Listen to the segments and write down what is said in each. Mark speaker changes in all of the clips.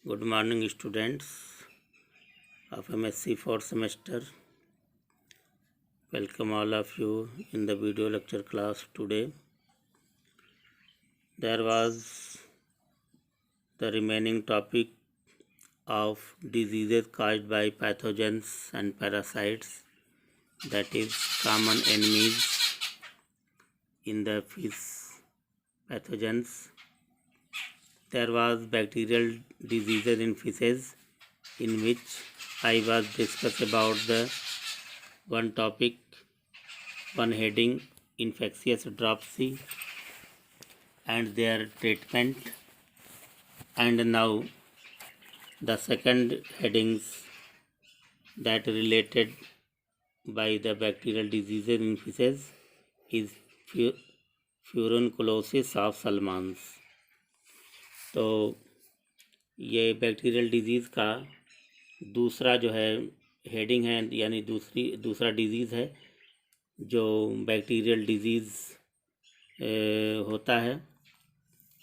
Speaker 1: Good morning, students of MSc 4th semester. Welcome all of you in the video lecture class today. There was the remaining topic of diseases caused by pathogens and parasites, that is common enemies in the fish pathogens. There was bacterial diseases in fishes, in which I was discuss about the one topic, one heading, infectious dropsy and their treatment, and now the second headings that related by the bacterial diseases in fishes is furunculosis of salmons. तो ये bacterial disease का दूसरा जो है heading है, यानी दूसरा disease है जो बैक्टीरियल डिजीज़ होता है।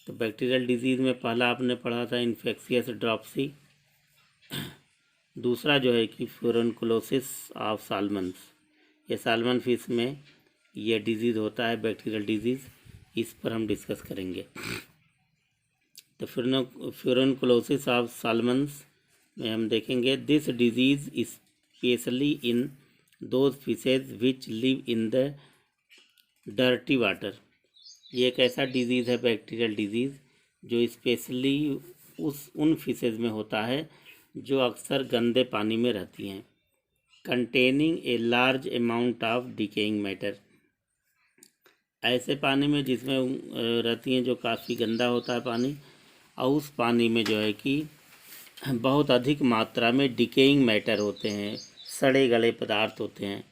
Speaker 1: तो बैक्टीरियल डिजीज़ में पहला आपने पढ़ा था इन्फेक्शियस ड्रॉप्सी, दूसरा जो है कि फ्यूरनकुलोसिस ऑफ साल्मन्स। ये साल्मन फिश में ये डिजीज़ होता है, बैक्टीरियल डिजीज़, इस पर हम डिस्कस करेंगे। तो फ्यूरनकुलोसिस ऑफ साल्मन्स में हम देखेंगे this disease specially in those fishes which live in the dirty water. ये एक ऐसा डिजीज़ है, बैक्टीरियल डिजीज़, जो स्पेशली उन फिशेज में होता है जो अक्सर गंदे पानी में रहती हैं। Containing a large amount of decaying matter, ऐसे पानी में जिसमें रहती हैं जो काफ़ी गंदा होता है पानी, और उस पानी में जो है कि बहुत अधिक मात्रा में डिकेइंग मैटर होते हैं, सड़े गले पदार्थ होते हैं।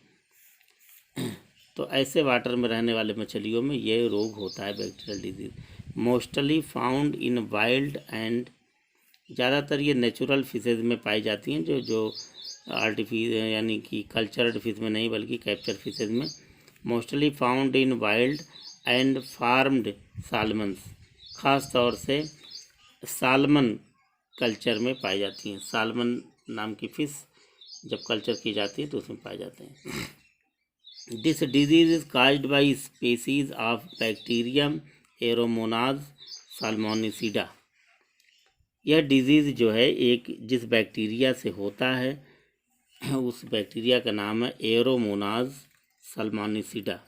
Speaker 1: तो ऐसे वाटर में रहने वाले मछलियों में ये रोग होता है, bacterial disease. Mostly found in wild and, ज़्यादातर ये नेचुरल फिशेज में पाई जाती हैं, जो आर्टिफिशियल यानी कि कल्चर्ड फिश में नहीं बल्कि कैप्चर फिशेज में। Mostly found in wild and farmed salmons, ख़ास तौर से साल्मन कल्चर में पाई जाती हैं। साल्मन नाम की फ़िश जब कल्चर की जाती है तो उसमें पाए जाते हैं। This disease is caused by species of bacterium Aeromonas salmonicida. यह डिजीज़ जो है एक जिस बैक्टीरिया से होता है उस बैक्टीरिया का नाम है एरोमोनाज साल्मोनिसिडा।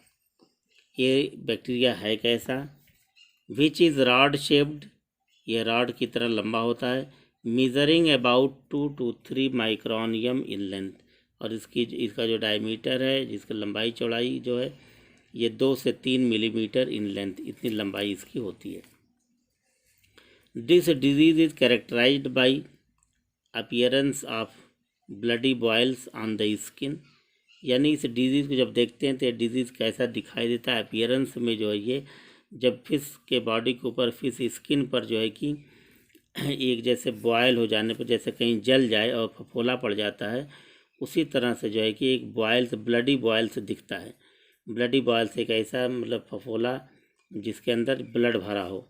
Speaker 1: ये बैक्टीरिया है कैसा? विच इज़ रॉड शेप्ड, यह रॉड की तरह लंबा होता है। Measuring about 2 to 3 micron in length, और इसका जो डायमीटर है, जिसका लंबाई चौड़ाई जो है, ये 2 से 3 मिलीमीटर इन लेंथ, इतनी लंबाई इसकी होती है। This disease is characterised by appearance of bloody boils on the skin, यानी इस डिजीज़ को जब देखते हैं तो ये डिजीज़ कैसा दिखाई देता है। अपीयरेंस में जो है ये, जब फिश के बॉडी के ऊपर, फिश स्किन पर जो है कि एक जैसे बॉयल हो जाने पर जैसे कहीं जल जाए और फफोला पड़ जाता है, उसी तरह से जो है कि एक बॉयल से, ब्लडी बॉयल से दिखता है। ब्लडी बॉयल से एक ऐसा मतलब फफोला जिसके अंदर ब्लड भरा हो,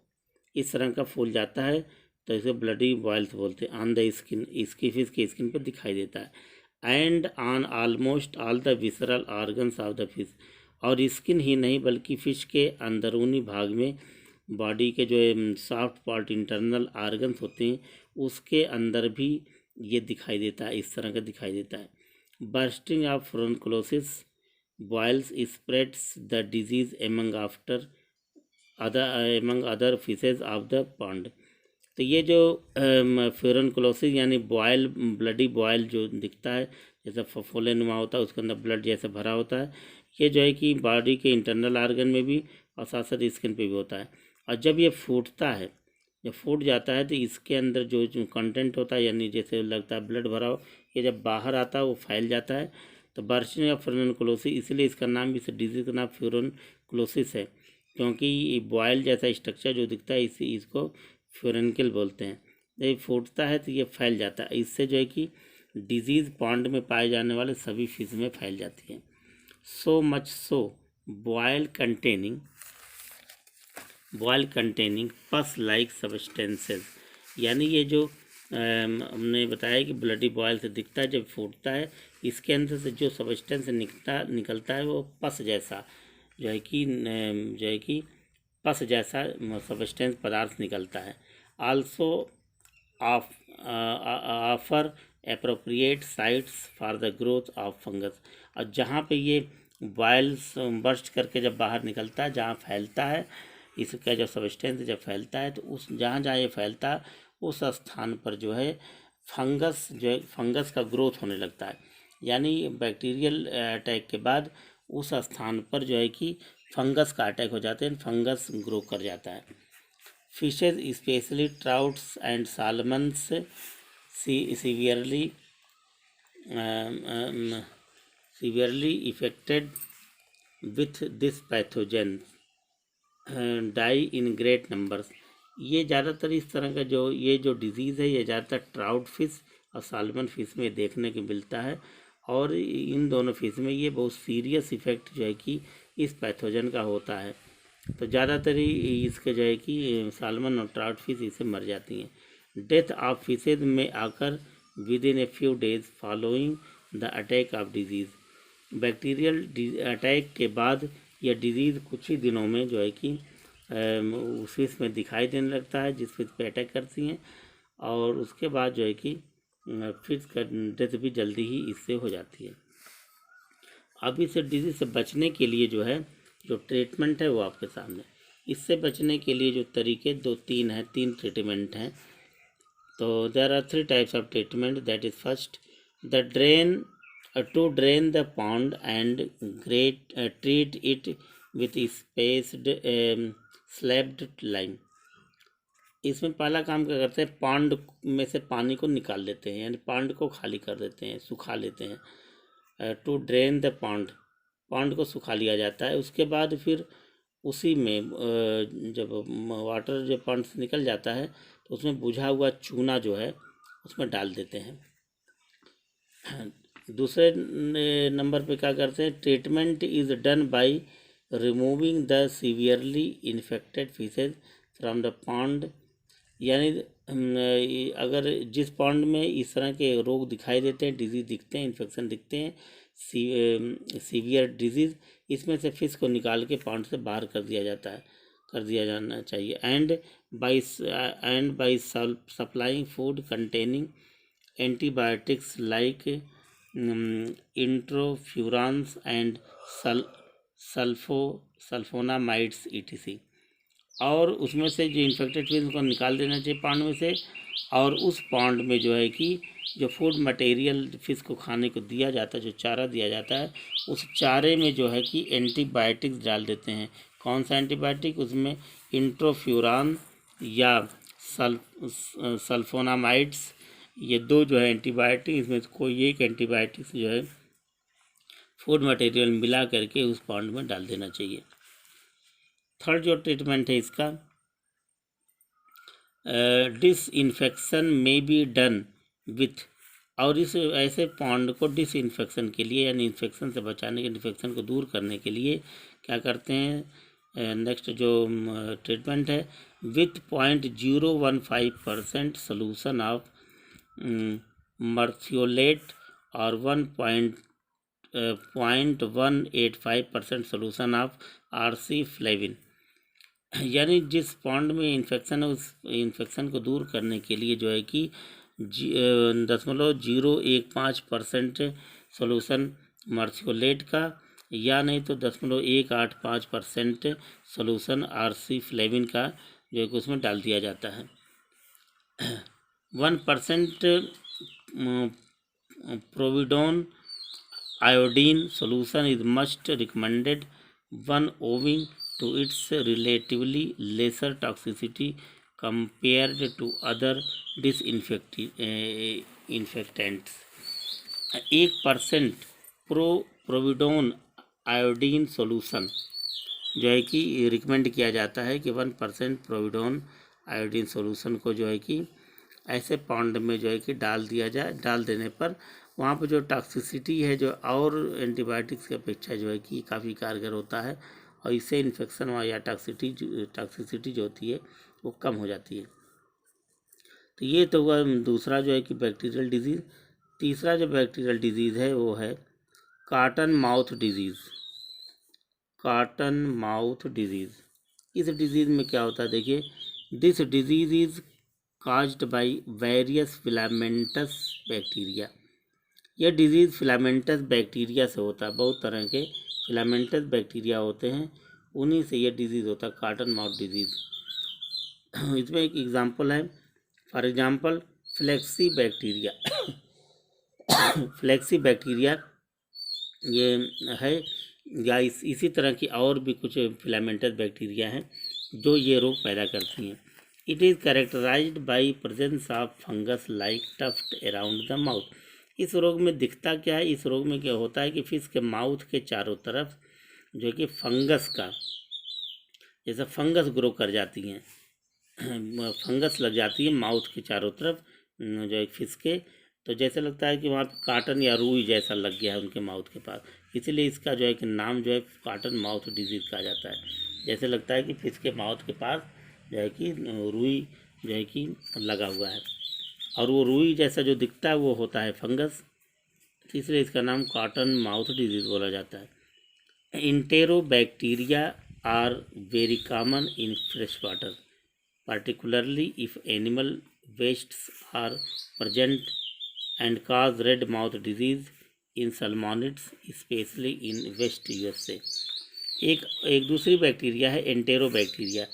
Speaker 1: इस तरह का फूल जाता है, तो इसे ब्लडी बॉयल्स बोलते हैं। ऑन द स्किन, इसकी फिश की स्किन पर दिखाई देता है। And on almost all the visceral organs of the fish, और स्किन ही नहीं बल्कि फ़िश के अंदरूनी भाग में, बॉडी के जो सॉफ्ट पार्ट, इंटरनल ऑर्गन्स होते हैं, उसके अंदर भी ये दिखाई देता है, इस तरह का दिखाई देता है। Bursting of furunculosis boils spreads the disease among other fishes of the pond. तो ये जो फ्यूरनकुलोसिस यानी बॉयल, ब्लडी बॉयल जो दिखता है, जैसा फफोले नुमा होता है, उसके अंदर ब्लड जैसे भरा होता है, ये जो है कि बॉडी के इंटरनल ऑर्गन में भी और साथ साथ स्किन पे भी होता है। और जब ये फूटता है, जब फूट जाता है, तो इसके अंदर जो कंटेंट होता है, यानी जैसे लगता है ब्लड भरा हो, ये जब बाहर आता है वो फैल जाता है। तो बर्स्टिंग ऑफ फ्यूरनकुलोसिस, इसलिए इसका नाम, इस डिजीज़ का नाम फ्यूरनकुलोसिस है, क्योंकि ये बॉयल जैसा स्ट्रक्चर जो दिखता है, इसको फ्यूरनकिल बोलते हैं। जब ये फूटता है तो ये फैल जाता है, इससे जो है कि डिजीज़ पॉन्ड में पाए जाने वाले सभी फिश में फैल जाती है। So much so boil containing pus like substances, यानी ये जो हमने बताया कि ब्लडी बॉयल से दिखता है जब फूटता है, इसके अंदर से जो सबस्टेंस निकलता है वो पस जैसा जो है कि पस जैसा सबस्टेंस पदार्थ निकलता है। Also offer appropriate sites for the growth of fungus. और जहाँ पे ये बॉयल्स बर्स्ट करके जब बाहर निकलता है, जहाँ फैलता है इसका जो सबस्टेंस जब फैलता है, तो उस जहाँ ये फैलता है उस स्थान पर जो है फंगस का ग्रोथ होने लगता है। यानी बैक्टीरियल अटैक के बाद उस स्थान पर जो है कि फंगस का अटैक हो जाते हैं, फंगस ग्रो कर जाता है। Fishes specially trouts and salmons severely affected with this pathogen die in great numbers। ये ज़्यादातर इस तरह का जो डिजीज़ है ये ज़्यादातर ट्राउट फिश और सालमन फिश में देखने को मिलता है, और इन दोनों फिश में ये बहुत सीरियस इफ़ेक्ट जो है कि इस पैथोजन का होता है। तो ज़्यादातर ही इसके जो है कि सालमन और ट्राउट फिश इससे मर जाती हैं। डेथ ऑफ फिशेज में आकर with in a few days following the attack of disease. Bacterial attack के बाद यह डिजीज़ कुछ ही दिनों में जो है कि उस फिश में दिखाई देने लगता है जिस फिश पे अटैक करती हैं, और उसके बाद जो है कि फिश का डेथ भी जल्दी ही इससे हो जाती है। अब इस डिजीज़ से बचने के लिए जो ट्रीटमेंट है वो आपके सामने। इससे बचने के लिए जो तरीके तीन ट्रीटमेंट हैं। तो there are 3 types of treatment. That is first the to drain the pond and treat it with spaced slaked lime. इसमें पहला काम क्या करते हैं, पॉन्ड में से पानी को निकाल लेते हैं, यानी पॉन्ड को खाली कर देते हैं, सुखा लेते हैं। टू ड्रेन द पॉन्ड को सुखा लिया जाता है। उसके बाद फिर उसी में जब वाटर जो पॉन्ड से निकल जाता है तो उसमें बुझा हुआ चूना जो है उसमें डाल देते हैं। दूसरे नंबर पे क्या करते हैं, treatment is done by removing the severely infected fishes from the pond. यानी अगर जिस पॉन्ड में इस तरह के रोग दिखाई देते हैं, डिजीज़ दिखते हैं, इन्फेक्शन दिखते हैं, सीवियर डिजीज़, इसमें से फिश को निकाल के पॉन्ड से बाहर कर दिया जाना चाहिए। And by supplying food containing antibiotics like nitrofurans and sulphonamides etc। और उसमें से जो इन्फेक्टेड फिश को निकाल देना चाहिए पॉन्ड में से, और उस पॉन्ड में जो है कि जो फूड मटेरियल फिश को खाने को दिया जाता है, जो चारा दिया जाता है, उस चारे में जो है कि एंटीबायोटिक्स डाल देते हैं। कौन सा एंटीबायोटिक, उसमें इंट्रोफ्यूरान या सल्फोनामाइड्स, ये 2 जो है एंटीबायोटिक, इसमें से कोई एक एंटीबायोटिक्स जो है फूड मटेरियल मिला करके उस पॉन्ड में डाल देना चाहिए। थर्ड जो ट्रीटमेंट है इसका, डिसइंफेक्शन में बी डन विथ। और इस ऐसे पॉन्ड को डिसइंफेक्शन के लिए यानी इन्फेक्शन से बचाने के, इन्फेक्शन को दूर करने के लिए क्या करते हैं, नेक्स्ट जो ट्रीटमेंट है, विथ 0.015% सोल्यूशन ऑफ मर्थियोलेट और 0.185% सोल्यूशन ऑफ RC फ्लेविन। यानी जिस पॉन्ड में इन्फेक्शन है उस इन्फेक्शन को दूर करने के लिए जो है कि 0.015% सोल्यूशन मर्थियोलेट का, या नहीं तो 0.185% सोल्यूशन RC फ्लेविन का जो है कि उसमें डाल दिया जाता है। 1% povidone iodine solution is must recommended, one owing to its relatively lesser toxicity compared to other disinfectants। 1% povidone iodine solution जो है कि रिकमेंड किया जाता है कि 1% प्रोविडोन आयोडीन सोल्यूशन को जो है कि ऐसे पॉन्ड में जो है कि डाल दिया जाए। डाल देने पर वहाँ पर जो टॉक्सिसिटी है जो और एंटीबायोटिक्स की अपेक्षा जो है कि काफ़ी कारगर होता है, और इससे इन्फेक्शन या टॉक्सिसिटी जो होती है वो कम हो जाती है। तो ये तो हुआ दूसरा जो है कि बैक्टीरियल डिजीज़। तीसरा जो बैक्टीरियल डिजीज़ है वो है cotton mouth disease. Cotton mouth disease, इस डिजीज़ में क्या होता है देखिए, this disease is caused by various filamentous bacteria. यह डिजीज़ फिलामेंटस बैक्टीरिया से होता है, बहुत तरह के फिलामेंटस बैक्टीरिया होते हैं, उन्हीं से यह डिजीज़ होता है कॉटन माउथ डिजीज़। इसमें एक एग्जांपल है, for example flexi bacteria. Flexi bacteria ये है, या इसी तरह की और भी कुछ फिलामेंटस बैक्टीरिया हैं जो ये रोग पैदा करती हैं। It is characterised by presence of fungus like tuft around the mouth. इस रोग में दिखता क्या है, इस रोग में क्या होता है कि फिश के माउथ के चारों तरफ जो कि फंगस का, जैसे फंगस ग्रो कर जाती हैं, फंगस लग जाती है माउथ के चारों तरफ जो है फिश के, तो जैसे लगता है कि वहाँ पे काटन या रुई जैसा लग गया है उनके माउथ के पास, इसीलिए इसका जो है कि नाम जो है कॉटन माउथ डिजीज़ कहा जाता है। जैसे लगता है कि फिश के माउथ के पास जो है कि रुई जो है कि लगा हुआ है, और वो रुई जैसा जो दिखता है वो होता है फंगस, इसलिए इसका नाम कॉटन माउथ डिजीज़ बोला जाता है। Enterobacteria are very common in fresh water, particularly if animal wastes are present and cause red mouth disease in salmonids, especially in West USA. एक दूसरी बैक्टीरिया है एंटेरोबैक्टीरिया।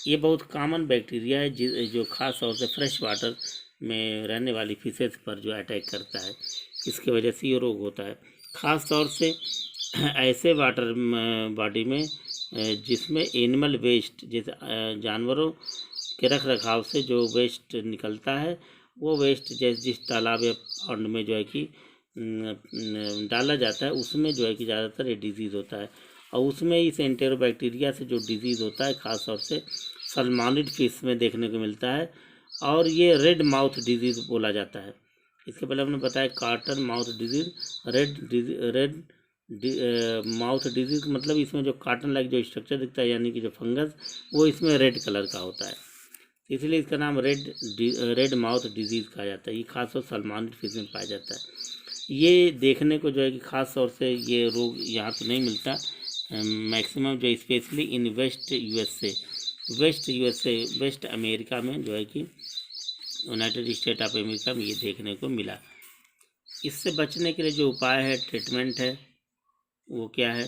Speaker 1: ये बहुत कॉमन बैक्टीरिया है जो खास तौर से फ्रेश वाटर में रहने वाली फिशेज पर जो अटैक करता है, इसकी वजह से ये रोग होता है। ख़ास तौर से ऐसे वाटर बॉडी में जिसमें एनिमल वेस्ट, जैसे जानवरों के रख रखाव से जो वेस्ट निकलता है, वो वेस्ट जैसे जिस तालाब या पॉन्ड में जो है कि डाला जाता है, उसमें जो है कि ज़्यादातर ये डिजीज़ होता है, और उसमें इस एंटेरोबैक्टीरिया से जो डिजीज़ होता है ख़ास तौर से सलमोनिड फिश में देखने को मिलता है, और ये रेड माउथ डिजीज़ बोला जाता है। इसके पहले हमने बताया cotton mouth disease, red mouth disease मतलब इसमें जो कॉटन लाइक जो स्ट्रक्चर दिखता है, यानी कि जो फंगस, वो इसमें रेड कलर का होता है, इसलिए इसका नाम रेड माउथ डिजीज़ कहा जाता है। ये खासतौर सलमोनिड फिश में पाया जाता है। ये देखने को जो है कि ख़ास तौर से ये रोग यहाँ तो नहीं मिलता, मैक्सिमम जो specially in west USA, west America में जो है कि यूनाइटेड स्टेट ऑफ अमेरिका में ये देखने को मिला। इससे बचने के लिए जो उपाय है, ट्रीटमेंट है, वो क्या है?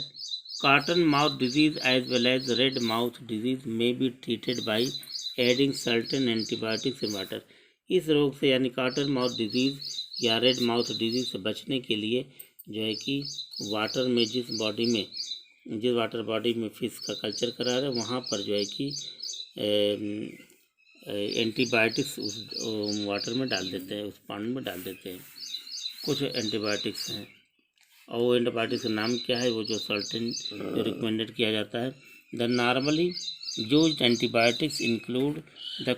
Speaker 1: Cotton mouth disease as well as red mouth disease may be treated by adding certain antibiotics in water. इस रोग से यानी कॉटन माउथ डिजीज़ या रेड माउथ डिजीज़ से बचने के लिए जो है कि वाटर में जिस वाटर बॉडी में फिश का कल्चर करा रहे, वहाँ पर जो है कि एंटीबायोटिक्स उस वाटर में डाल देते हैं, उस पानी में डाल देते हैं। कुछ एंटीबायोटिक्स हैं, और वो एंटीबायोटिक्स का नाम क्या है, वो जो सर्टेन जो रिकमेंडेड किया जाता है। The normally used antibiotics include the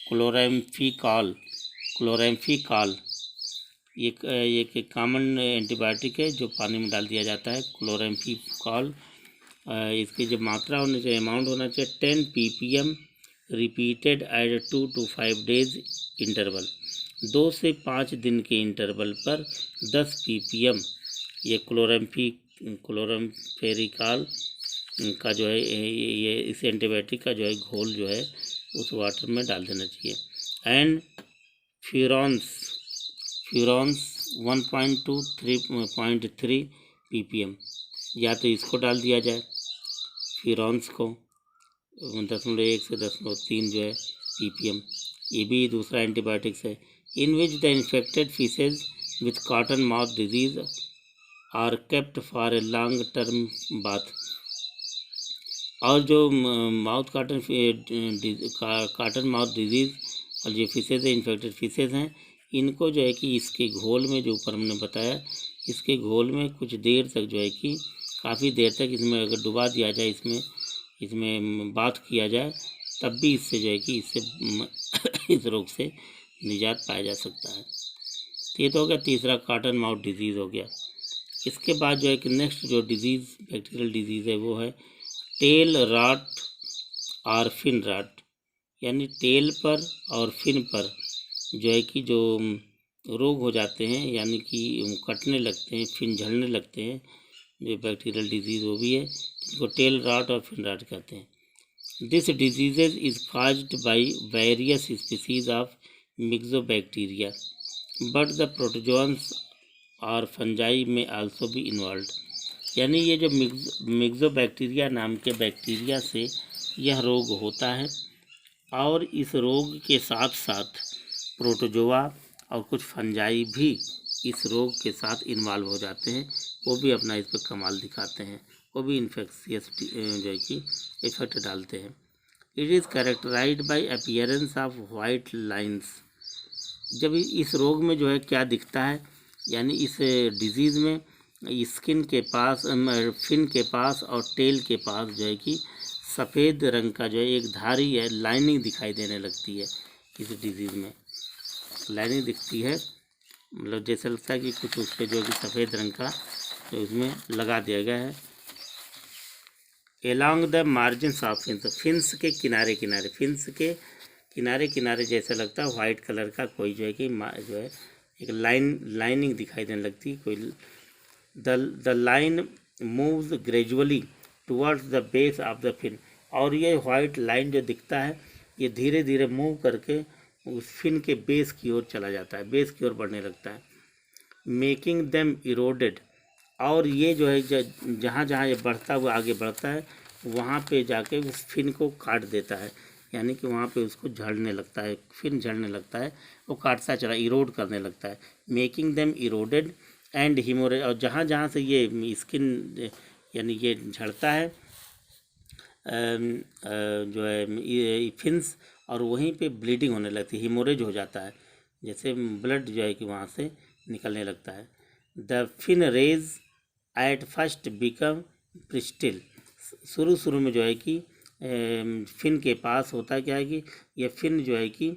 Speaker 1: chloramphenicol. ये एक कॉमन एंटीबायोटिक है जो पानी में डाल दिया जाता है, क्लोराम्फिकॉल। इसकी जो मात्रा होनी चाहिए, अमाउंट होना चाहिए 10 ppm repeated at 2 to 5 days interval. 2 से 5 दिन के इंटरवल पर 10 ppm ये क्लोराम्फेरिकॉल का जो है ये इस एंटीबायोटिक का जो है घोल जो है उस वाटर में डाल देना चाहिए। एंड फ्यूरॉन्स 1.2 3.3 ppm, या तो इसको डाल दिया जाए, फ्यूरॉन्स को 0.1 से 0.3 जो है ppm। ये भी दूसरा एंटीबायोटिक्स है। In which the infected fishes with cotton mouth disease are kept for a long term bath. और जो कॉटन माउथ डिजीज़ और जो फिशेज है, इन्फेक्टेड फिशेज हैं, इनको जो है कि इसके घोल में जो ऊपर हमने बताया, इसके घोल में कुछ देर तक जो है कि काफ़ी देर तक इसमें अगर डुबा दिया जाए, इसमें बाथ किया जाए, तब भी इससे जो है कि इस रोग से निजात पाया जा सकता है। तो ये तो हो गया तीसरा, कॉटन माउथ डिजीज़ हो गया। इसके बाद जो है कि नेक्स्ट जो डिजीज़ बैक्टीरियल डिजीज़ है वो है टेल रॉट और फिन रॉट, यानी टेल पर और फिन पर जो है कि जो रोग हो जाते हैं, यानी कि कटने लगते हैं, फिन झड़ने लगते हैं, जो बैक्टीरियल डिजीज़ वो भी है, इसको टेल रॉट और फिन रॉट कहते हैं। This diseases is caused by various species of myxobacteria but the protozoans और फंजाई में आल्सो भी इन्वॉल्व। यानी ये जो मिक्सोबैक्टीरिया नाम के बैक्टीरिया से यह रोग होता है, और इस रोग के साथ साथ प्रोटोजोआ और कुछ फंजाई भी इस रोग के साथ इन्वॉल्व हो जाते हैं, वो भी अपना इस पर कमाल दिखाते हैं, वो भी इन्फेक्शियस जो है कि इफेक्ट डालते हैं। It is characterised by appearance of white lines. जब इस रोग में जो है क्या दिखता है, यानी इस डिजीज़ में स्किन के पास, फिन के पास और टेल के पास जो है कि सफ़ेद रंग का जो है एक धारी है, लाइनिंग दिखाई देने लगती है। इस डिजीज़ में लाइनिंग दिखती है, मतलब जैसे लगता है कि कुछ उस पर जो है कि सफ़ेद रंग का जो उसमें लगा दिया गया है। Along the margins of fins, fins के किनारे किनारे, फिन्स के किनारे किनारे जैसा लगता है वाइट कलर का कोई जो है कि जो है एक लाइनिंग दिखाई देने लगती है कोई। The line moves gradually towards the base of the fin, और ये वाइट लाइन जो दिखता है ये धीरे धीरे मूव करके उस फिन के बेस की ओर चला जाता है, बेस की ओर बढ़ने लगता है। मेकिंग देम इरोडेड, और ये जो है जहाँ जहाँ ये बढ़ता हुआ आगे बढ़ता है वहाँ पे जाके उस फिन को काट देता है, यानी कि वहाँ पे उसको झड़ने लगता है, फिन झड़ने लगता है, वो काटता चला, इरोड करने लगता है। Making them eroded and haemorrhage, और जहाँ जहाँ से ये स्किन यानी ये झड़ता है जो है ये फिन्स, और वहीं पे ब्लीडिंग होने लगती है, हिमोरेज हो जाता है, जैसे ब्लड जो है कि वहाँ से निकलने लगता है। The fin rays at first become brittle, शुरू में जो है कि फिन के पास होता क्या है कि ये फिन जो है कि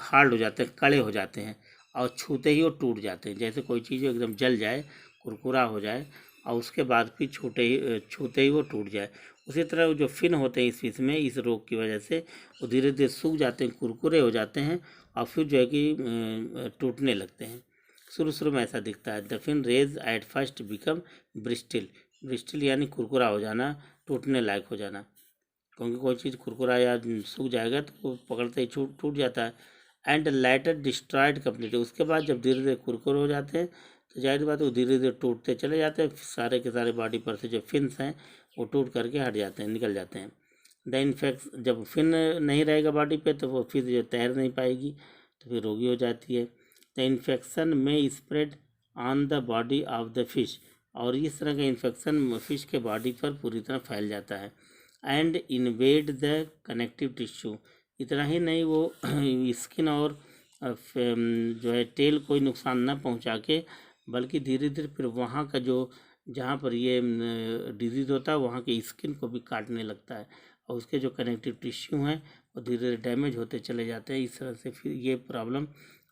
Speaker 1: हार्ड हो जाते हैं, कड़े हो जाते हैं, और छूते ही वो टूट जाते हैं, जैसे कोई चीज़ एकदम जल जाए, कुरकुरा हो जाए, और उसके बाद फिर छूते ही वो टूट जाए। उसी तरह जो फिन होते हैं इस फिश में, इस रोग की वजह से वो धीरे धीरे सूख जाते हैं, कुरकुरे हो जाते हैं, और फिर जो है कि टूटने लगते हैं। शुरू में ऐसा दिखता है। The fin rays at first become brittle, brittle यानी कुरकुरा हो जाना, टूटने लायक हो जाना, क्योंकि कोई चीज़ कुरकुरा या सूख जाएगा तो वो पकड़ते ही टूट जाता है। एंड लेटर डिस्ट्रॉयड कम्प्लीटली, उसके बाद जब धीरे धीरे कुरकुरे हो जाते हैं तो जाहिर बात है वो धीरे धीरे टूटते चले जाते हैं, सारे के सारे बॉडी पर से जो फिन्स हैं वो टूट करके हट जाते हैं, निकल जाते हैं। द इन्फेक्ट, जब फिन नहीं रहेगा बॉडी पे तो वो फिर जो तैर नहीं पाएगी तो फिर रोगी हो जाती है। द इन्फेक्शन में spread on the body of the fish, और इस तरह का इन्फेक्शन फिश के बॉडी पर पूरी तरह फैल जाता है। And invade the connective tissue, इतना ही नहीं वो स्किन और जो है टेल कोई नुकसान न पहुंचा के, बल्कि धीरे धीरे फिर वहाँ का जो जहाँ पर ये डिजीज़ होता है वहाँ के स्किन को भी काटने लगता है, और उसके जो कनेक्टिव टिश्यू हैं वो धीरे धीरे डैमेज होते चले जाते हैं। इस तरह से फिर ये प्रॉब्लम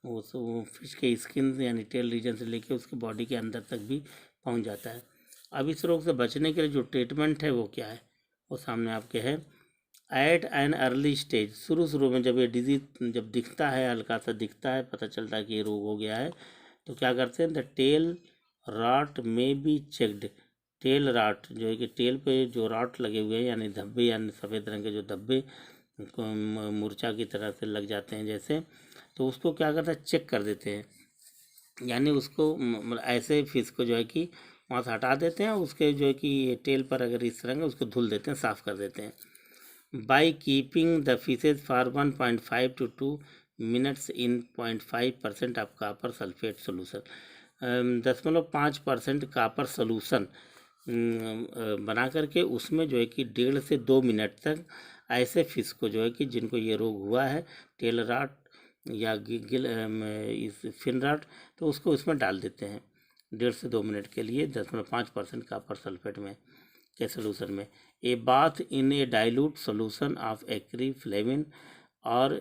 Speaker 1: वो फिश के स्किन यानी टेल रीजन से लेके उसके बॉडी के अंदर तक भी पहुँच जाता है। अब इस रोग से बचने के लिए जो ट्रीटमेंट है वो क्या है, वो सामने आपके है। एट एन अर्ली स्टेज, शुरू में जब ये डिजीज जब दिखता है, हल्का सा दिखता है, पता चलता है कि ये रोग हो गया है, तो क्या करते हैं, द टेल रॉट में बी चेक्ड, टेल रॉट जो है कि टेल पे जो रॉट लगे हुए हैं यानी धब्बे, यानी सफ़ेद रंग के जो धब्बे मूर्छा की तरह से लग जाते हैं जैसे, तो उसको क्या करता है, चेक कर देते हैं, यानी उसको ऐसे फिश को जो है कि वहाँ से हटा देते हैं, उसके जो है कि टेल पर अगर इस तरह उसको धुल देते हैं, साफ़ कर देते हैं। by keeping the fishes for 1.5 to 2 minutes in 0.5% of copper sulfate solution, 0.5% copper solution बना करके उसमें जो है कि 1.5 से 2 मिनट तक ऐसे फिश को जो है कि जिनको ये रोग हुआ है, टेल रॉट या इस फिन रॉट, तो उसको उसमें डाल देते हैं 1.5 से 2 मिनट के लिए 0.5% कापर सल्फेट में के सोलूशन में। A bath in a dilute solution of acriflavine और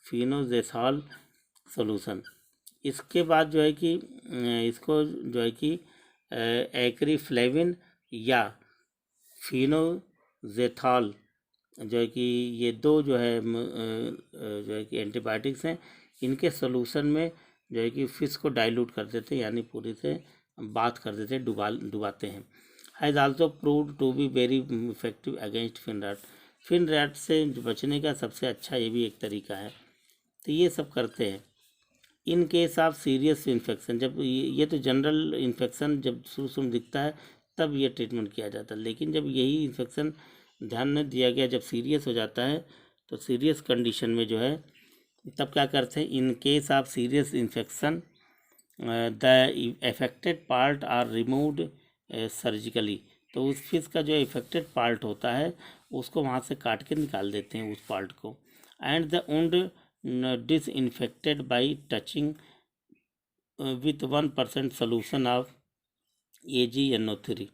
Speaker 1: फिनोजेसॉल सोलूशन, इसके बाद जो है कि इसको जो है कि एक्री फ्लेविन या जेथॉल जो है कि ये दो जो है जो है कि एंटीबायोटिक्स हैं, इनके सोल्यूशन में जो है कि फिश को डाइल्यूट कर देते हैं, यानी पूरी से बात कर देते हैं, डुबाते हैं। Has also proved to be very effective against fin rot. Fin rot से बचने का सबसे अच्छा ये भी एक तरीका है। तो ये सब करते हैं। In case of serious infection, जब ये तो जनरल इन्फेक्शन जब शुरू में दिखता है तब ये ट्रीटमेंट किया जाता है, लेकिन जब यही इन्फेक्शन ध्यान न दिया गया, जब सीरियस हो जाता है तो सीरियस कंडीशन में जो है तब क्या करते हैं, in case of serious infection the affected part are removed surgically. तो उस फिश का जो इफेक्टेड पार्ट होता है उसको वहाँ से काट के निकाल देते हैं उस पार्ट को। And the wound disinfected by touching with 1% solution of AgNO3।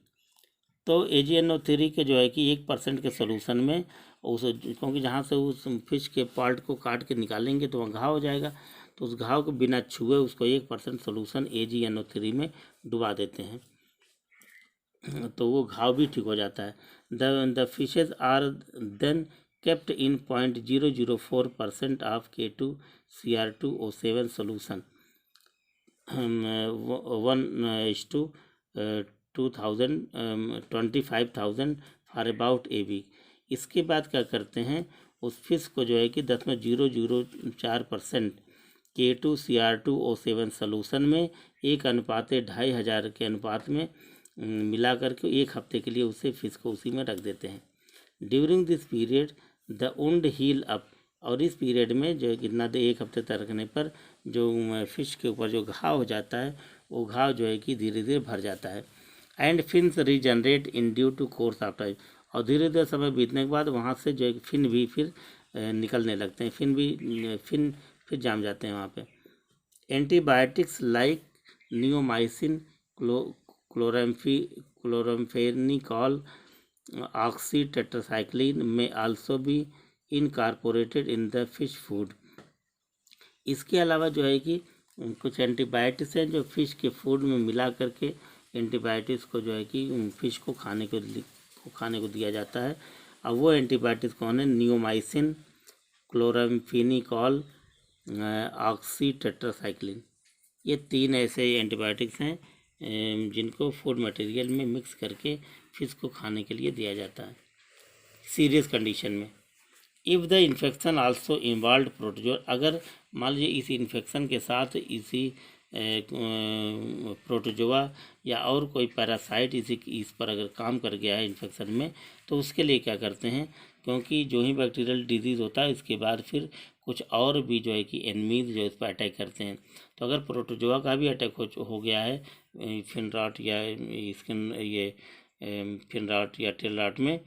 Speaker 1: तो AgNO3 के जो है कि 1% के सोल्यूशन में उस, क्योंकि जहाँ से उस फिश के पार्ट को काट के निकालेंगे तो वहाँ घाव हो जाएगा, तो उस घाव को बिना छुए उसको 1% सोल्यूशन AgNO3 में डुबा देते हैं, तो वो घाव भी ठीक हो जाता है। The fishes are then kept in 0.004% of K2Cr2O7 solution 1:25,000 for about a week. इसके बाद क्या करते हैं, उस फिश को जो है कि 10.004% K2Cr2O7 सोल्यूशन में 1:2,500 के अनुपात में मिला करके 1 हफ्ते के लिए उसे फिश को उसी में रख देते हैं। During this period the wound heal up. और इस पीरियड में जो कितना दे 1 हफ्ते तक रखने पर जो फिश के ऊपर जो घाव हो जाता है वो घाव जो है कि धीरे धीरे भर जाता है। And fins regenerate in due to course of time. और धीरे धीरे समय बीतने के बाद वहाँ से जो है फिन भी फिर निकलने लगते हैं, फिन फिर जाम जाते हैं वहाँ पे। Antibiotics like neomycin, chloramphenicol, oxytetracycline में आल्सो भी incorporated in the fish food. इसके अलावा जो है कि कुछ एंटीबायोटिक्स हैं जो फिश के फूड में मिला करके एंटीबायोटिक्स को जो है कि फिश को खाने को दिया जाता है। अब वो एंटीबायोटिक्स कौन है, नियोमाइसिन, क्लोराम्फेनिकॉल, ऑक्सीटेट्रासाइक्लिन। ये 3 ऐसे एंटीबायोटिक्स हैं जिनको फूड मटेरियल में मिक्स करके फिश को खाने के लिए दिया जाता है सीरियस कंडीशन में। If the infection also involve protozoa, अगर मान लीजिए इस इन्फेक्शन के साथ इसी प्रोटोजोआ या और कोई पैरासाइट इस पर अगर काम कर गया है इन्फेक्शन में, तो उसके लिए क्या करते हैं, क्योंकि जो ही बैक्टीरियल डिजीज़ होता है इसके बाद फिर कुछ और भी जो है कि एनिमीज जो इस पर अटैक करते हैं। तो अगर प्रोटोजोआ का भी अटैक हो गया है फिन रॉट या स्किन ये फिन रॉट या टेल रॉट में,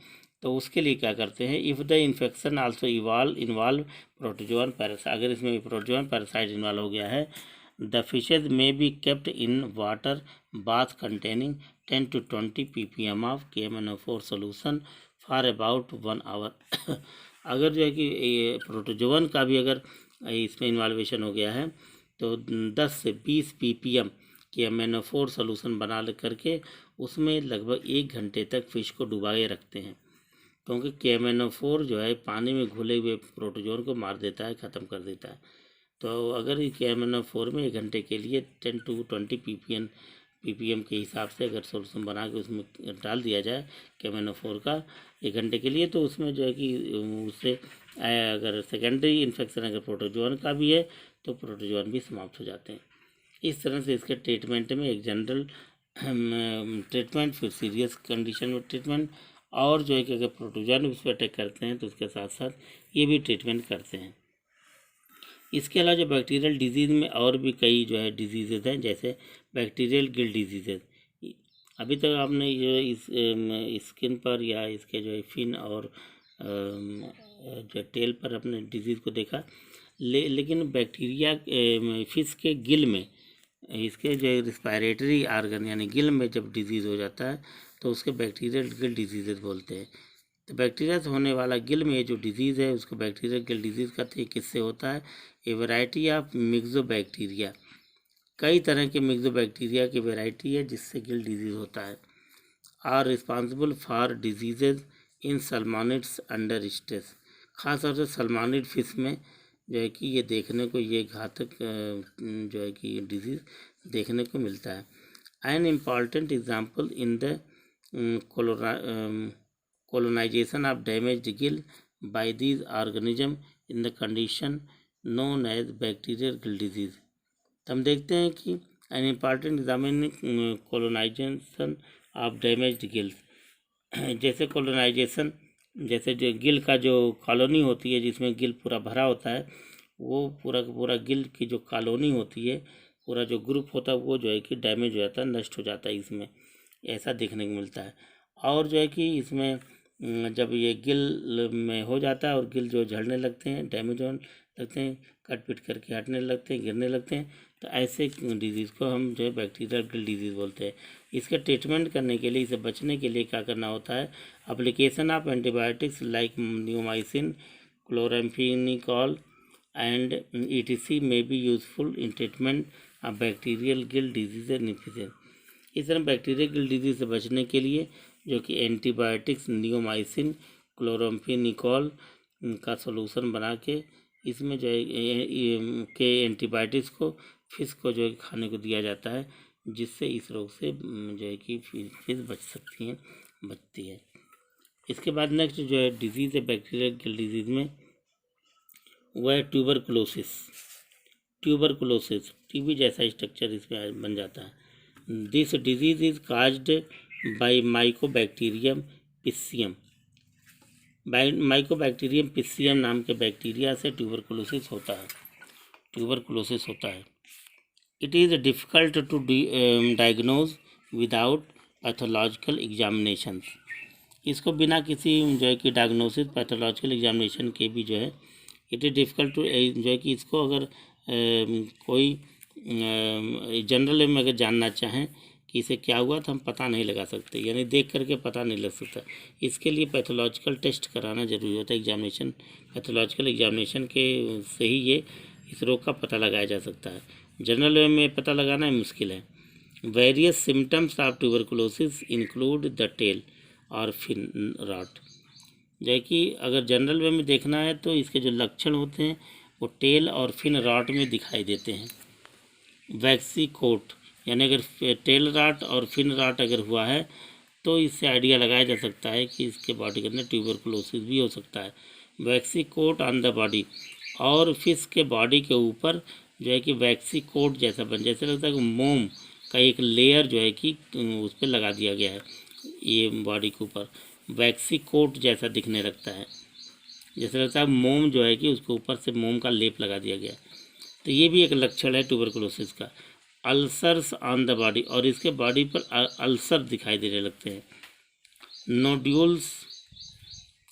Speaker 1: तो उसके लिए क्या करते हैं, if the infection also involve protozoan parasite, अगर इसमें प्रोटोजोअन पैरासाइट इन्वॉल्व हो गया है, the fishes may be kept in water bath containing 10 to 20 ppm of KMNO4 solution for about 1 hour. अगर जो है कि प्रोटोजोअन का भी अगर इसमें इन्वॉल्वेशन हो गया है तो 10 से 20 ppm KMNO4 सोल्यूशन बना करके उसमें लगभग 1 घंटे तक फिश को डुबाए रखते हैं, क्योंकि KMNO4 जो है पानी में घुले हुए प्रोटोजोन को मार देता है, ख़त्म कर देता है। तो अगर KMNO4 में 1 घंटे के लिए 10 to 20 ppm के हिसाब से अगर सोल्यूशन बना के उसमें डाल दिया जाए KMNO4 का 1 घंटे के लिए, तो उसमें जो है कि उससे अगर सेकेंडरी इन्फेक्शन अगर प्रोटोजोन का भी है तो प्रोटोजोन भी समाप्त हो जाते हैं। इस तरह से इसके ट्रीटमेंट में एक जनरल ट्रीटमेंट, फिर सीरियस कंडीशन में ट्रीटमेंट, और जो है कि अगर प्रोटोजोन उस पर अटैक करते हैं तो उसके साथ साथ ये भी ट्रीटमेंट करते हैं। इसके अलावा जो बैक्टीरियल डिजीज़ में और भी कई जो है डिजीज़ेज हैं, जैसे बैक्टीरियल गिल डिजीज़ेज। अभी तक आपने ये इस स्किन पर या इसके जो है फिन और जो टेल पर अपने डिजीज़ को देखा, लेकिन बैक्टीरिया फिश के गिल में इसके जो रिस्पायरेटरी आर्गन यानी गिल में जब डिजीज़ हो जाता है तो उसके बैक्टीरियल गिल डिजीज़ बोलते हैं। तो बैक्टीरिया से होने वाला गिल में जो डिजीज़ है उसको बैक्टीरियल गिल डिजीज़ कहते हैं। किससे होता है, ए वैरायटी ऑफ मिक्सोबैक्टीरिया, कई तरह के मिक्सोबैक्टीरिया की वैरायटी है जिससे गिल डिजीज़ होता है, are responsible for diseases in salmonids under stress. खास तौर से सलमानिड फिश में जो है कि ये देखने को, ये घातक जो है कि डिजीज़ देखने को मिलता है। An important example in the colonization of damaged gill by these organisms in the condition known as bacterial gill disease। तो हम देखते हैं कि an important examine colonization of damaged gills, जैसे colonization, जैसे जो गिल का जो कॉलोनी होती है जिसमें गिल पूरा भरा होता है, वो पूरा का पूरा गिल की जो कॉलोनी होती है, पूरा जो ग्रुप होता है वो जो है कि डैमेज हो जाता है, नष्ट हो जाता है। इसमें ऐसा देखने को मिलता है। और जो है कि इसमें जब ये गिल में हो जाता है और गिल जो झड़ने लगते हैं, डैमेज होने लगते हैं, कट पिट करके हटने लगते हैं, गिरने लगते हैं, तो ऐसे डिजीज़ को हम जो है बैक्टीरियल गिल डिजीज़ बोलते हैं। इसका ट्रीटमेंट करने के लिए, इसे बचने के लिए क्या करना होता है? Application of antibiotics like neomycin, chloramphenicol and ETC में be useful in treatment of bacterial Gill disease and infection. इस तरह बैक्टीरियल गिल डिजीज से बचने के लिए जो कि एंटीबायोटिक्स नियोमाइसिन, क्लोराम्फेनिकोल का सॉल्यूशन बना के इसमें जो है के एंटीबायोटिक्स को फिश को जो है खाने को दिया जाता है, जिससे इस रोग से जो है कि फिश बचती है। इसके बाद नेक्स्ट जो है डिजीज़ है बैक्टीरियल गिल डिजीज़ में, वह है ट्यूबरकुलोसिस। टीबी जैसा स्ट्रक्चर इसमें बन जाता है। This disease is caused by mycobacterium piscium. Mycobacterium piscium नाम के बैक्टीरिया से ट्यूबरकुलोसिस होता है। It is difficult to diagnose without pathological examinations. इसको बिना किसी जो है कि डायग्नोसिस पैथोलॉजिकल एग्जामिनेशन के भी जो है इट इज़ डिफ़िकल्ट टू जो है कि इसको अगर कोई जनरल में अगर जानना चाहें कि इसे क्या हुआ तो हम पता नहीं लगा सकते, यानी देख करके पता नहीं लग सकता। इसके लिए पैथोलॉजिकल टेस्ट कराना जरूरी होता है, एग्जामिनेशन, पैथोलॉजिकल एग्जामिनेशन के से ही ये इस रोग का पता लगाया जा सकता है। जनरल वे में पता लगाना मुश्किल है। Various symptoms of tuberculosis include the tail और फिन रॉट। जो है कि अगर जनरल वे में देखना है तो इसके जो लक्षण होते हैं वो टेल और फिन रॉट में दिखाई देते हैं। वैक्सी कोट, यानी अगर टेल रॉट और फिन रॉट अगर हुआ है तो इससे आइडिया लगाया जा सकता है कि इसके बॉडी के अंदर ट्यूबरकुलोसिस भी हो सकता है। वैक्सी कोट ऑन द बॉडी, और फिश के बॉडी के ऊपर जो है कि वैक्सी कोट जैसा बन, जैसे लगता है कि मोम का एक लेयर जो है कि उस पर लगा दिया गया है, ये बॉडी के ऊपर वैक्सी कोट जैसा दिखने लगता है, जैसे लगता है मोम जो है कि उसके ऊपर से मोम का लेप लगा दिया गया। तो ये भी एक लक्षण है ट्यूबरकुलोसिस का। अल्सर्स ऑन द बॉडी, और इसके बॉडी पर अल्सर दिखाई देने लगते हैं।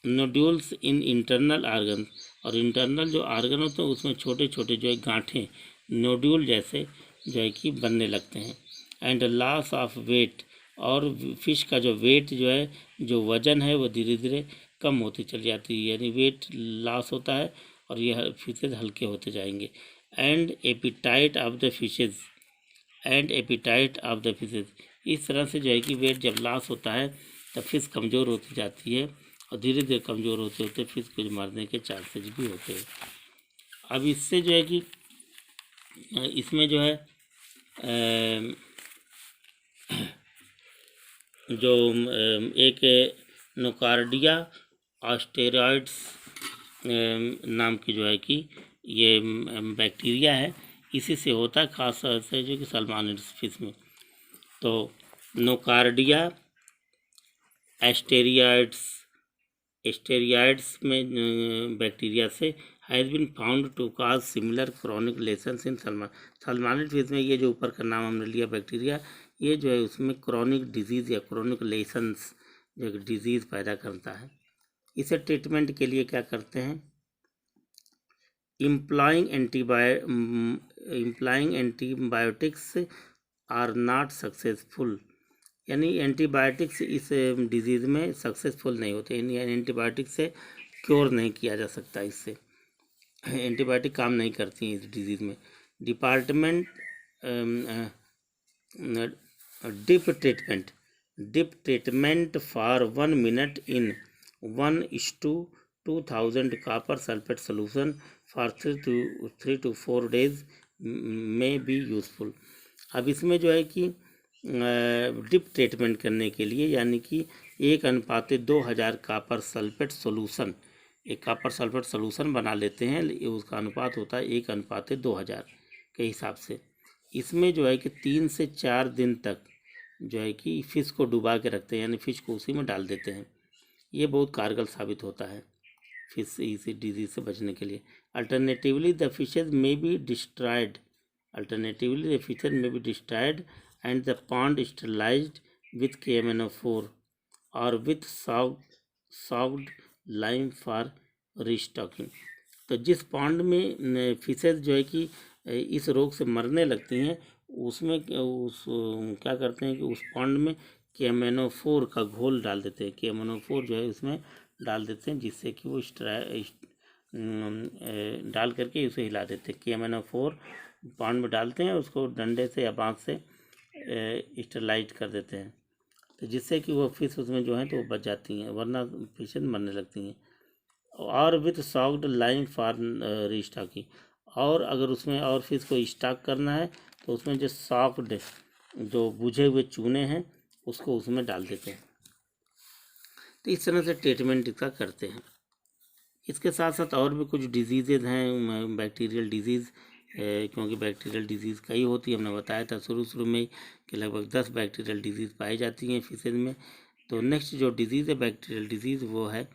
Speaker 1: नोड्यूल्स इन इंटरनल आर्गन, और इंटरनल जो आर्गन होते हैं उसमें छोटे छोटे जो है गांठें नोड्यूल जैसे जो है कि बनने लगते हैं। एंड लॉस ऑफ वेट, और फिश का जो वेट जो है, जो वजन है वो धीरे धीरे कम होती चली जाती है, यानी वेट लॉस होता है और यह फिशेज हल्के होते जाएंगे। And appetite of the fishes, इस तरह से जो है कि वेट जब लॉस होता है तब फिश कमज़ोर होती जाती है और धीरे धीरे कमज़ोर होते होते फिश को मरने के चांसेस भी होते हैं। अब इससे जो है कि इसमें जो है जो एक नोकार्डिया ऑस्टेरॉइड्स नाम की जो है कि ये बैक्टीरिया है, इसी से होता है, खास तौर से जो कि सलमानिड्स फिश में। तो नोकार्डिया एस्टेरियाइड्स में बैक्टीरिया से has been found to cause similar chronic lesions in salmonid fish में। ये जो ऊपर का नाम हमने लिया बैक्टीरिया, ये जो है उसमें क्रॉनिक डिजीज़ या क्रॉनिक लेशंस जो डिजीज़ पैदा करता है। इसे ट्रीटमेंट के लिए क्या करते हैं? इम्प्लॉइंग एंटीबायोटिक्स आर नॉट सक्सेसफुल, यानी एंटीबायोटिक्स इस डिजीज़ में सक्सेसफुल नहीं होते, यानी एंटीबायोटिक से क्योर नहीं किया जा सकता, इससे एंटीबायोटिक काम नहीं करती हैं इस डिजीज़ में। Dip treatment for 1 minute in 1:2000 copper sulfate solution for 3 to 4 days may be useful। अब इसमें जो है कि डिप ट्रीटमेंट करने के लिए यानी कि 1:2000 कॉपर सल्फेट सोल्यूशन, एक कॉपर सल्फेट सोल्यूशन बना लेते हैं, उसका अनुपात होता है 1:2000 के हिसाब से। इसमें जो है कि 3 से 4 दिन तक जो है कि फ़िश को डुबा के रखते हैं, यानी फ़िश को उसी में डाल देते हैं। ये बहुत कारगर साबित होता है फिश इसी डिजीज़ से बचने के लिए। Alternatively the fishes may be destroyed and the pond sterilized with KMNO4 or with soaked lime for restocking। तो जिस पॉन्ड में फिशेज जो है कि इस रोग से मरने लगती हैं, उसमें क्या करते हैं कि उस पॉन्ड में KMNO4 का घोल डाल देते हैं। KMNO4 जो है उसमें डाल देते हैं, जिससे कि वो डाल करके उसे हिला देते हैं। KMNO4 पॉन्ड में डालते हैं, उसको डंडे से या बाँस से स्टेरलाइज कर देते हैं, तो जिससे कि वो फिश उसमें जो है तो वो बच जाती हैं, वरना फिशेज मरने लगती हैं। और with socked lime for restocking, और अगर उसमें और फिश को स्टॉक करना है तो उसमें जो सॉक्ड जो बुझे हुए चूने हैं उसको उसमें डाल देते हैं। तो इस तरह से ट्रीटमेंट इसका करते हैं। इसके साथ साथ और भी कुछ डिजीज़ेज हैं, बैक्टीरियल डिजीज़, क्योंकि बैक्टीरियल डिजीज़ कई होती है। हमने बताया था शुरू में कि लगभग 10 बैक्टीरियल डिजीज़ पाई जाती हैं फिशेज में। तो नेक्स्ट जो डिजीज़ है बैक्टीरियल डिजीज़ वो है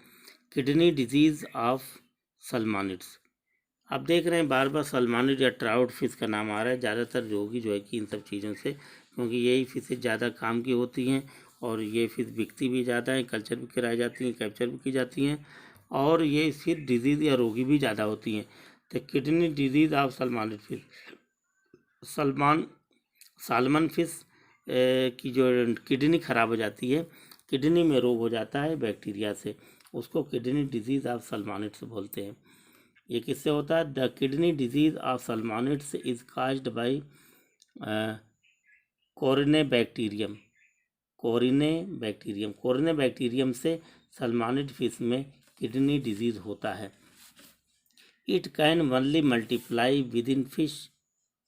Speaker 1: किडनी डिजीज़ ऑफ सलमानिड्स। आप देख रहे हैं बार बार सलमानिड या ट्राउट फिश का नाम आ रहा है। ज़्यादातर रोगी जो है कि इन सब चीज़ों से, क्योंकि यही फिशेज ज़्यादा काम की होती हैं और ये फिश बिकती भी ज़्यादा है, कल्चर भी कराई जाती हैं, कैप्चर भी की जाती हैं, और ये फिर डिजीज़ या रोगी भी ज़्यादा होती हैं। तो kidney disease of salmonid fish, salmon fish की जो किडनी ख़राब हो जाती है, किडनी में रोग हो जाता है बैक्टीरिया से, उसको किडनी डिजीज़ ऑफ सलमानिड्स बोलते हैं। ये किससे होता है? The kidney disease of salmonids is caused by corynebacterium से सलमानिड फिश में किडनी डिजीज़ होता है। It can only multiply within fish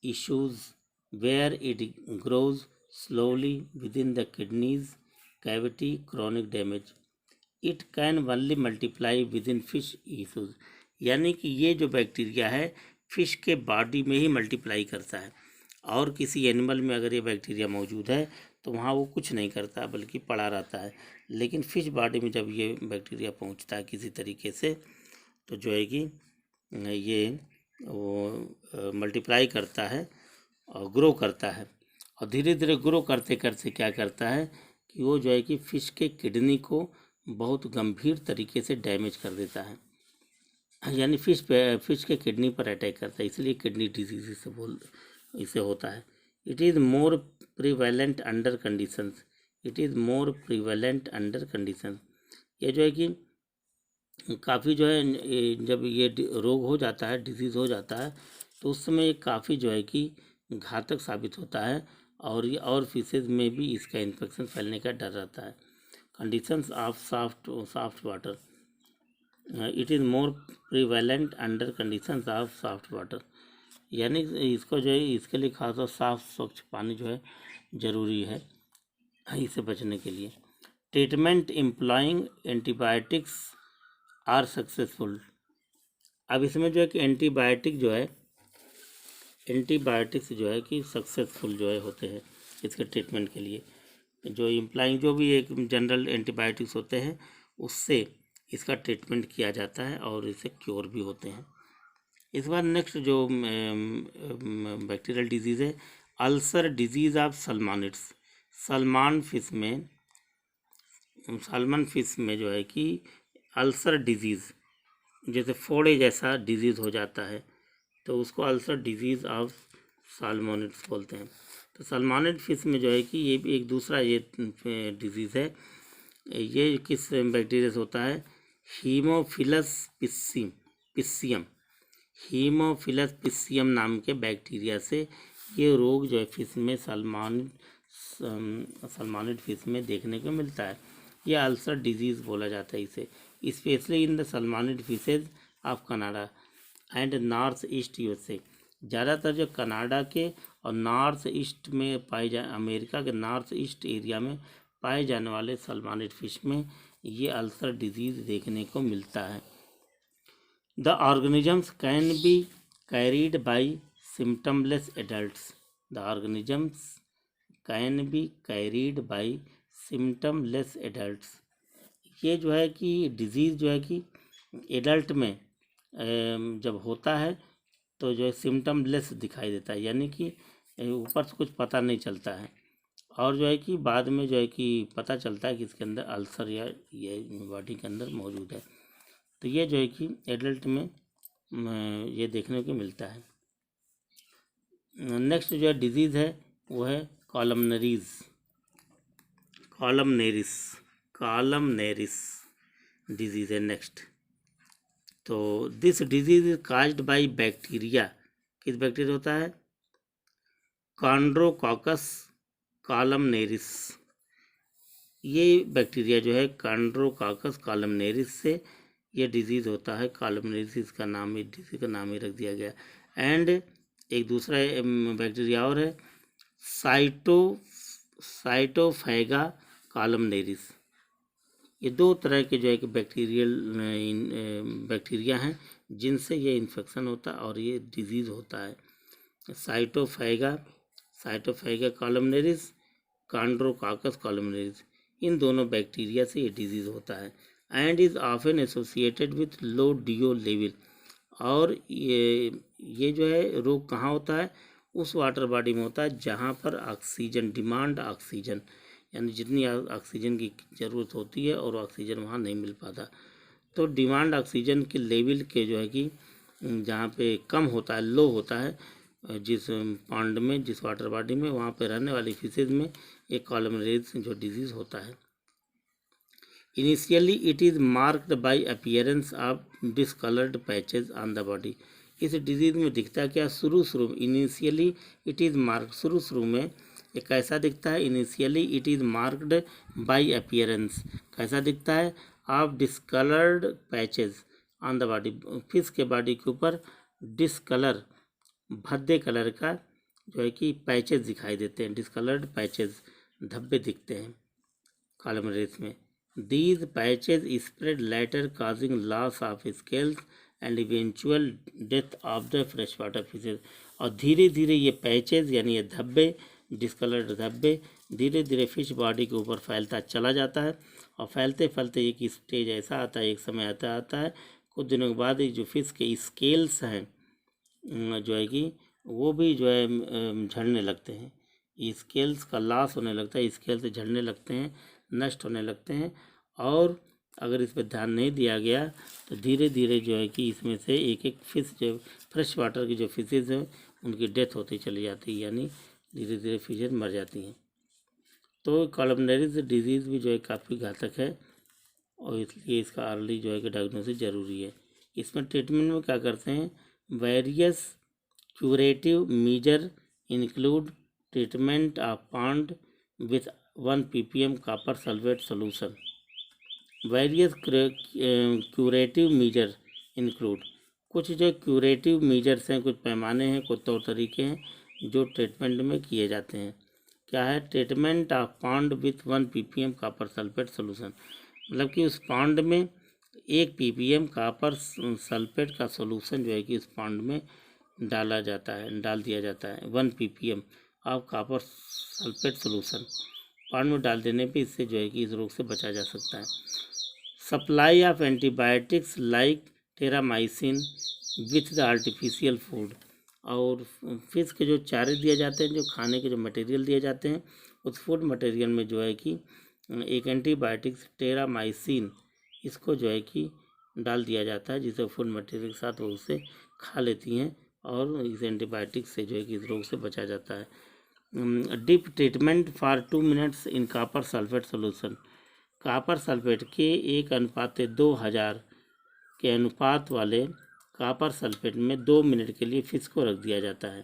Speaker 1: issues where it grows slowly within the kidneys cavity, chronic damage। It can only multiply within fish issues, यानी कि ये जो bacteria है fish के body में ही मल्टीप्लाई करता है, और किसी एनिमल में अगर ये बैक्टीरिया मौजूद है तो वहाँ वो कुछ नहीं करता बल्कि पड़ा रहता है। लेकिन फिश बॉडी में जब ये बैक्टीरिया पहुँचता है किसी तरीके से, तो जो है कि ये वो मल्टीप्लाई करता है और ग्रो करता है, और धीरे धीरे ग्रो करते करते क्या करता है कि वो जो है कि फ़िश के किडनी को बहुत गंभीर तरीके से डैमेज कर देता है, यानी फ़िश के किडनी पर अटैक करता है, इसलिए किडनी डिजीज़ इसे होता है। It is more prevalent under conditions, ये जो है कि काफ़ी जो है जब ये रोग हो जाता है, डिजीज़ हो जाता है, तो उस समय काफ़ी जो है कि घातक साबित होता है, और ये और फिशेज में भी इसका इन्फेक्शन फैलने का डर रहता है। Conditions of soft water, it is more prevalent under conditions of soft water, यानी इसको जो है इसके लिए खासतौर साफ स्वच्छ पानी जो है ज़रूरी है इससे बचने के लिए। Treatment employing antibiotics are successful. अब इसमें जो है कि एंटीबायोटिक्स जो है कि सक्सेसफुल जो है होते हैं इसके ट्रीटमेंट के लिए। जो इम्प्लाइंग जो भी एक जनरल एंटीबायोटिक्स होते हैं उससे इसका ट्रीटमेंट किया जाता है और इससे क्योर भी होते हैं। इस बार नेक्स्ट जो बैक्टीरियल डिजीज़ है ulcer disease of salmonids. Salmon fish में जो है कि अल्सर डिजीज़, जैसे फोड़े जैसा डिजीज़ हो जाता है, तो उसको अल्सर डिजीज़ ऑफ सालमोनिड्स बोलते हैं। तो सालमोनिड फिश में जो है कि ये भी एक दूसरा ये डिजीज़ है। ये किस बैक्टीरिया से होता है? हीमोफिलस पिस्सियम नाम के बैक्टीरिया से ये रोग जो है फिश में सलमानिड फिश में देखने को मिलता है। ये अल्सर डिजीज़ बोला जाता है इसे, specially in the salmonid fishes of Canada and north east USA. ज़्यादातर जो कनाडा के और नॉर्थ ईस्ट में अमेरिका के नॉर्थ ईस्ट एरिया में पाए जाने वाले सलमानिड फिश में ये अल्सर डिजीज़ देखने को मिलता है। The organisms can be carried by symptomless adults. The organisms can be carried by symptomless adults. ये जो है कि डिजीज़ जो है कि एडल्ट में जब होता है तो जो है सिम्टमलेस दिखाई देता है, यानी कि ऊपर से कुछ पता नहीं चलता है, और जो है कि बाद में जो है कि पता चलता है कि इसके अंदर अल्सर या ये बॉडी के अंदर मौजूद है। तो ये जो है कि एडल्ट में ये देखने को मिलता है। नेक्स्ट जो है डिजीज़ है वो है कॉलमनेरिस डिजीज़ है नेक्स्ट। तो this disease is caused by bacteria. किस बैक्टीरिया होता है? कॉन्ड्रोकॉकस कॉलमनेरिस। ये बैक्टीरिया जो है कॉन्ड्रोकॉकस कॉलमनेरिस से ये डिजीज़ होता है। कॉलमनेरिस इसका नाम ही डिजीज़ का नाम ही रख दिया गया। एंड एक दूसरा बैक्टीरिया और है साइटोफेगा कॉलमनेरिस। ये दो तरह के जो है कि बैक्टीरिया हैं जिनसे ये इन्फेक्शन होता है और ये डिजीज़ होता है। साइटोफेगा कॉलमनेरिस, कॉन्ड्रोकॉकस कॉलमनेरिस, इन दोनों बैक्टीरिया से ये डिजीज़ होता है। And is often associated with low DO level. और ये जो है रोग कहाँ होता है? उस वाटर बॉडी में होता है जहाँ पर ऑक्सीजन डिमांड ऑक्सीजन, यानी जितनी ऑक्सीजन की ज़रूरत होती है और ऑक्सीजन वहाँ नहीं मिल पाता। तो डिमांड ऑक्सीजन के लेवल के जो है कि जहाँ पे कम होता है, लो होता है, जिस पॉन्ड में, जिस वाटर बॉडी में, वहाँ पे रहने वाली फिशेज में एक कॉलमनेरिस जो डिजीज़ होता है। Initially it is marked by appearance of discoloured patches on the body. इस डिजीज़ में दिखता क्या? शुरू में इनिशियली इट इज़ मार्क्ड, शुरू में ये कैसा दिखता है? Initially it is marked by appearance, कैसा दिखता है? Of discoloured patches on the body. Fish के बॉडी के ऊपर डिसकलर, भद्दे कलर का जो है कि पैचेज दिखाई देते हैं, डिसकलर्ड पैचेज, धब्बे दिखते हैं कॉलमनेरिस में। These patches spread later causing loss of scales and eventual death of the freshwater fishes। और धीरे धीरे ये पैचेज यानी ये धब्बे, डिस्कलर्ड धब्बे धीरे धीरे फिश बॉडी के ऊपर फैलता चला जाता है, और फैलते फैलते एक स्टेज ऐसा आता है, एक समय आता है कुछ दिनों के बाद जो फिश के स्केल्स हैं जो है कि वो भी जो है झड़ने लगते हैं। स्केल्स का लॉस होने लगता है, स्केल से झड़ने लगते हैं, नष्ट होने लगते हैं। और अगर इस पर ध्यान नहीं दिया गया तो धीरे धीरे जो है कि इसमें से एक एक फिश, जो फ्रेश वाटर की जो फिशेज हैं उनकी डेथ होती चली जाती है, यानी धीरे धीरे फिशेज मर जाती हैं। तो कॉलमनेरिस डिजीज़ भी जो है काफ़ी घातक है, और इसलिए इसका अर्ली जो है कि डायग्नोसिस ज़रूरी है। इसमें ट्रीटमेंट में क्या करते हैं? Various curative measure include treatment of pond with 1 ppm copper sulphate solution. Various curative measure include, कुछ जो क्यूरेटिव मेजर्स हैं, कुछ पैमाने हैं, कुछ तौर तरीके हैं जो ट्रीटमेंट में किए जाते हैं। क्या है? Treatment of pond with 1 ppm copper sulphate solution, मतलब कि उस पॉन्ड में 1 ppm कॉपर सल्फेट का सोल्यूशन जो है कि उस पॉन्ड में डाल दिया जाता है। 1 ppm of copper sulphate solution pond में डाल देने पे इससे जो है कि इस रोग से बचा जा सकता है। Supply of antibiotics like Terramycin with the artificial food, और फिश के जो चारे दिए जाते हैं, जो खाने के जो मटेरियल दिए जाते हैं, उस फूड मटेरियल में जो है कि एक एंटीबायोटिक्स टेरामाइसिन, इसको जो है कि डाल दिया जाता है, जिसे फूड मटेरियल के साथ वो उसे खा लेती हैं, और इस एंटीबायोटिक्स से जो है कि इस रोग से बचा जाता है। Dip treatment for 2 minutes in copper sulphate solution, copper sulphate के 1:2000 के अनुपात वाले कॉपर सल्फेट में 2 मिनट के लिए फिश को रख दिया जाता है।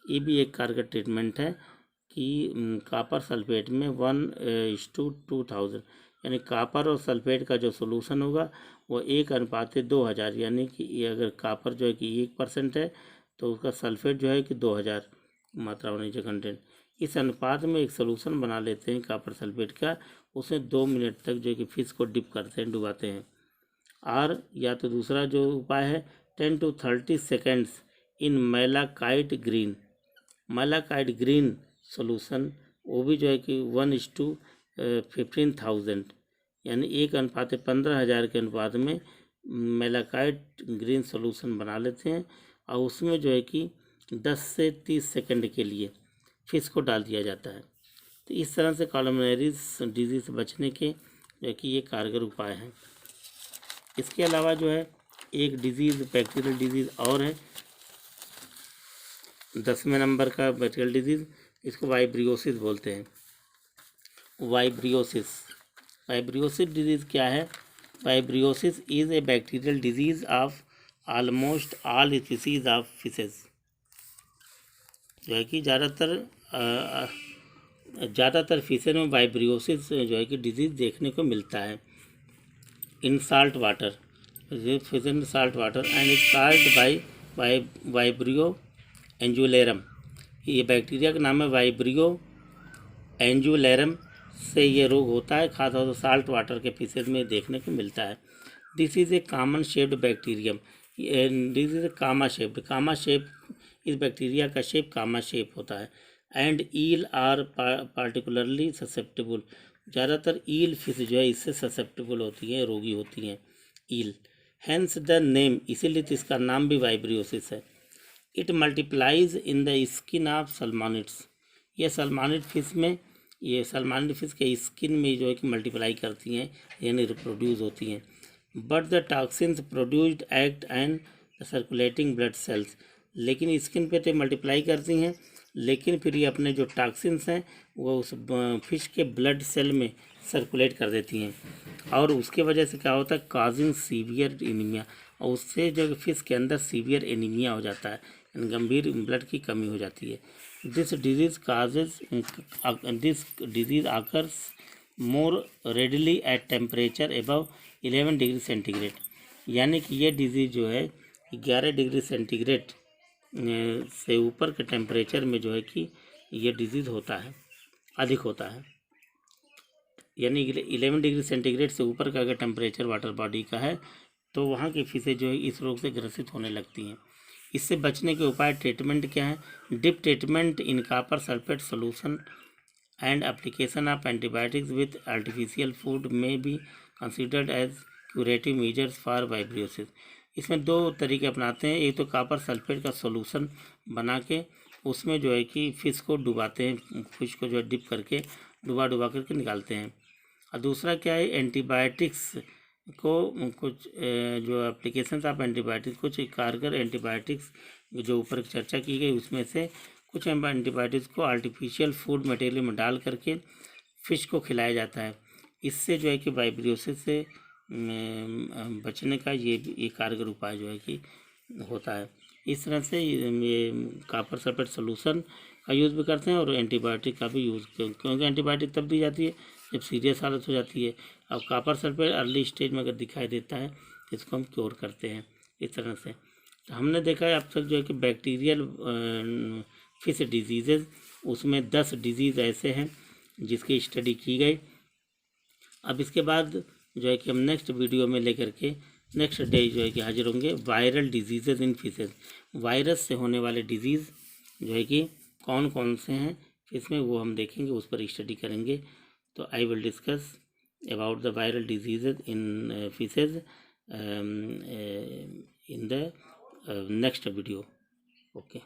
Speaker 1: ये भी एक कारगर ट्रीटमेंट है कि कॉपर सल्फेट में 1:2000 यानी कापर और सल्फेट का जो सोल्यूशन होगा वो 1:2000, यानी कि ये अगर कापर जो है कि 1% है तो उसका सल्फेट जो है कि 2000 मात्रा होनी चाहिए कंटेंट। इस अनुपात में एक सोल्यूशन बना लेते हैं कापर सल्फेट का, उसमें 2 मिनट तक जो है कि फिश को डिप करते हैं, डुबाते हैं। और या तो दूसरा जो उपाय है 10 to 30 seconds in malachite green, malachite green solution, वो भी जो है कि 1:15,000 यानी 1:15,000 के अनुपात में मैलाकाइट ग्रीन सोल्यूशन बना लेते हैं और उसमें जो है कि 10 से 30 सेकंड के लिए फिश को डाल दिया जाता है। तो इस तरह से कॉलमनरीज डिजीज से बचने के जो है कि ये कारगर उपाय हैं। इसके अलावा जो है एक डिजीज़ बैक्टीरियल डिजीज़ और है, 10वें नंबर का बैक्टीरियल डिजीज़, इसको वाइब्रियोसिस बोलते हैं। वाइब्रियोसिस, वाइब्रियोसिस डिजीज़ क्या है? Vibriosis is a bacterial disease of almost all species of fishes. जो है कि ज़्यादातर फिशेज में वाइब्रियोसिस जो है कि डिजीज़ देखने को मिलता है। In salt water, fish in salt water and is called by vibrio anguillarum. ये बैक्टीरिया का नाम है वाइब्रियो एंजुलेरम, से ये रोग होता है, खासतौर से साल्ट वाटर के फिशेज में देखने को मिलता है। This is a comma shaped bacterium, this is a comma shaped, comma shape, इस बैक्टीरिया का शेप कामा शेप होता है। And eel are particularly susceptible, ज़्यादातर ईल फिश जो है इससे ससेप्टेबल होती हैं, रोगी होती हैं ईल, हैंस द नेम, इसीलिए तो इसका नाम भी वाइब्रियोसिस है। It multiplies in the skin of salmonids, ये सलमानिड फिश में, ये सलमानिड फिश के स्किन में जो है कि मल्टीप्लाई करती हैं, यानी रिप्रोड्यूस होती हैं। But the toxins produced act and the circulating blood cells, लेकिन स्किन पे तो मल्टीप्लाई करती हैं, लेकिन फिर ये अपने जो टॉक्सिन्स हैं वो उस फिश के ब्लड सेल में सर्कुलेट कर देती हैं, और उसके वजह से क्या होता है, काजिंग सीवियर एनीमिया, और उससे जो फिश के अंदर सीवियर एनीमिया हो जाता है, गंभीर ब्लड की कमी हो जाती है। This disease occurs more readily at temperature above 11 degree centigrade, यानी कि ये डिजीज़ जो है 11 डिग्री सेंटीग्रेड से ऊपर के टेम्परेचर में जो है कि ये डिजीज़ होता है, अधिक होता है। यानी 11 डिग्री सेंटीग्रेड से ऊपर का अगर टेम्परेचर वाटर बॉडी का है तो वहाँ की फिशें जो है इस रोग से ग्रसित होने लगती हैं। इससे बचने के उपाय, ट्रीटमेंट क्या है? Dip treatment in copper sulphate solution and application of antibiotics with artificial food may be considered as curative measures for vibriosis. इसमें 2 तरीके अपनाते हैं, एक तो कॉपर सल्फेट का सोल्यूशन बना के उसमें जो है कि फ़िश को डुबाते हैं, फिश को जो है डिप करके डुबा करके निकालते हैं, और दूसरा क्या है, एंटीबायोटिक्स को कुछ जो एप्लीकेशंस ऑफ एंटीबायोटिक्स, कुछ कारगर एंटीबायोटिक्स जो ऊपर चर्चा की गई उसमें से कुछ एंटीबायोटिक्स को आर्टिफिशियल फूड मटेरियल में डाल करके फ़िश को खिलाया जाता है। इससे जो है कि वाइब्रियोसिस से बचने का ये कारगर उपाय जो है कि होता है। इस तरह से ये कॉपर सल्फेट सोल्यूशन का यूज़ भी करते हैं और एंटीबायोटिक का भी यूज़, क्योंकि एंटीबायोटिक तब दी जाती है जब सीरियस हालत हो जाती है। अब कॉपर सल्फेट अर्ली स्टेज में अगर दिखाई देता है इसको हम क्योर करते हैं इस तरह से। तो हमने देखा है अब तक जो है कि बैक्टीरियल फिश डिजीज़, उसमें 10 डिजीज़ ऐसे हैं जिसकी स्टडी की गई। अब इसके बाद जो है कि हम नेक्स्ट वीडियो में लेकर के नेक्स्ट डे जो है कि हाजिर होंगे, viral disease in fishes, virus से होने वाले डिजीज़ जो है कि कौन कौन से हैं फिश में वो हम देखेंगे, उस पर स्टडी करेंगे। तो I will discuss about the viral diseases in fishes in the next video. Okay.